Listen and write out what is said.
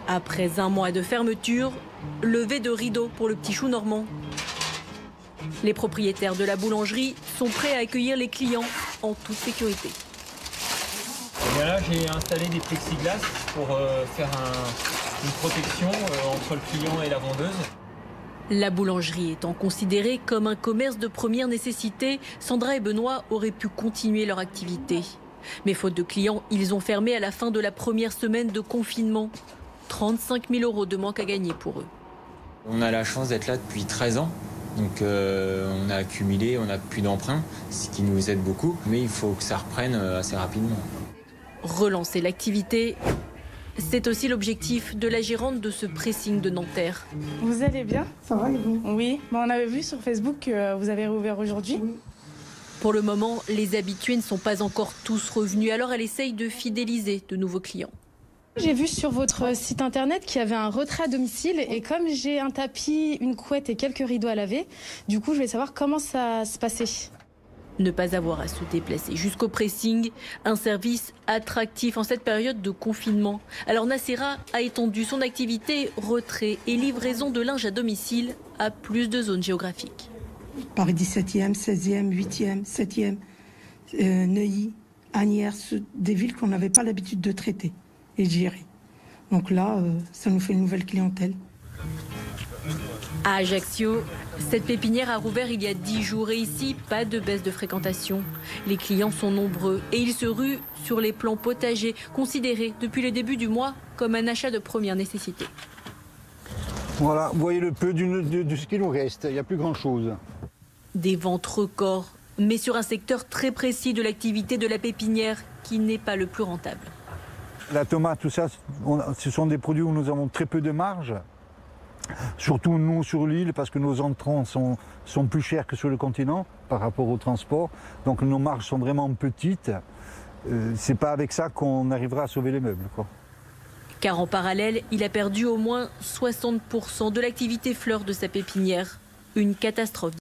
Après un mois de fermeture, levée de rideau pour le petit chou normand. Les propriétaires de la boulangerie sont prêts à accueillir les clients en toute sécurité. Et bien là, j'ai installé des plexiglas pour faire une protection entre le client et la vendeuse. La boulangerie étant considérée comme un commerce de première nécessité, Sandra et Benoît auraient pu continuer leur activité. Mais faute de clients, ils ont fermé à la fin de la première semaine de confinement. 35 000 € de manque à gagner pour eux. On a la chance d'être là depuis 13 ans. Donc on a accumulé, on n'a plus d'emprunts, ce qui nous aide beaucoup. Mais il faut que ça reprenne assez rapidement. Relancer l'activité, c'est aussi l'objectif de la gérante de ce pressing de Nanterre. Vous allez bien? Ça va et vous? Oui, on avait vu sur Facebook que vous avez rouvert aujourd'hui. Oui. Pour le moment, les habitués ne sont pas encore tous revenus, alors elle essaye de fidéliser de nouveaux clients. J'ai vu sur votre site internet qu'il y avait un retrait à domicile et comme j'ai un tapis, une couette et quelques rideaux à laver, du coup je voulais savoir comment ça se passait. Ne pas avoir à se déplacer jusqu'au pressing, un service attractif en cette période de confinement. Alors Nacera a étendu son activité retrait et livraison de linge à domicile à plus de zones géographiques. Paris 17e, 16e, 8e, 7e, Neuilly, Asnières, des villes qu'on n'avait pas l'habitude de traiter et de gérer. Donc là, ça nous fait une nouvelle clientèle. À Ajaccio, cette pépinière a rouvert il y a 10 jours et ici, pas de baisse de fréquentation. Les clients sont nombreux et ils se ruent sur les plants potagers, considérés depuis le début du mois comme un achat de première nécessité. Voilà, vous voyez le peu de ce qui nous reste, il n'y a plus grand-chose. Des ventes records, mais sur un secteur très précis de l'activité de la pépinière qui n'est pas le plus rentable. La tomate, tout ça, ce sont des produits où nous avons très peu de marge. Surtout nous sur l'île, parce que nos entrants sont plus chers que sur le continent par rapport au transport. Donc nos marges sont vraiment petites. C'est pas avec ça qu'on arrivera à sauver les meubles, quoi. Car en parallèle, il a perdu au moins 60% de l'activité fleur de sa pépinière. Une catastrophe.